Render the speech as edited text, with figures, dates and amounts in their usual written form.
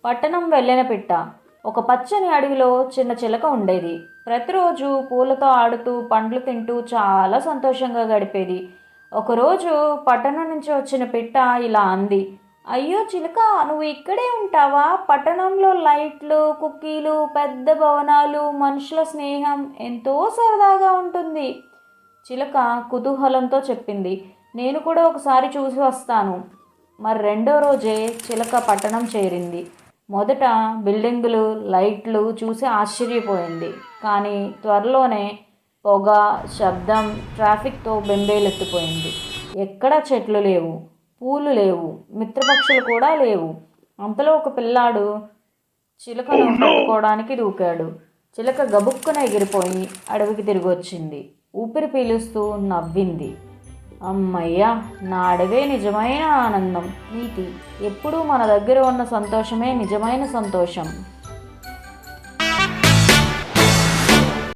పట్టణం వెళ్ళిన పిట్ట. ఒక పచ్చని అడవిలో చిన్న చిలక ఉండేది. ప్రతిరోజు పూలతో ఆడుతూ పండ్లు తింటూ చాలా సంతోషంగా గడిపేది. ఒకరోజు పట్టణం నుంచి వచ్చిన పిట్ట ఇలా అంది. అయ్యో చిలక, నువ్వు ఇక్కడే ఉంటావా? పట్టణంలో లైట్లు, కుక్కీలు, పెద్ద భవనాలు, మనుషుల స్నేహం ఎంతో సరదాగా ఉంటుంది. చిలక కుతూహలంతో చెప్పింది. నేను కూడా ఒకసారి చూసి వస్తాను. మరి రెండో రోజే చిలక పట్టణం చేరింది. మొదట బిల్డింగులు, లైట్లు చూసి ఆశ్చర్యపోయింది. కానీ త్వరలోనే పొగ, శబ్దం, ట్రాఫిక్తో బెంబేలెత్తిపోయింది. ఎక్కడా చెట్లు లేవు, పూలు లేవు, మిత్రపక్షులు కూడా లేవు. అంతలో ఒక పిల్లాడు చిలకను పట్టుకోవడానికి దూకాడు. చిలక గబుక్కున ఎగిరిపోయి అడవికి తిరిగి వచ్చింది. ఊపిరి పీలుస్తూ నవ్వింది. అమ్మయ్యా, నా అడవే నిజమైన ఆనందం. నీతి: ఎప్పుడూ మన దగ్గర ఉన్న సంతోషమే నిజమైన సంతోషం.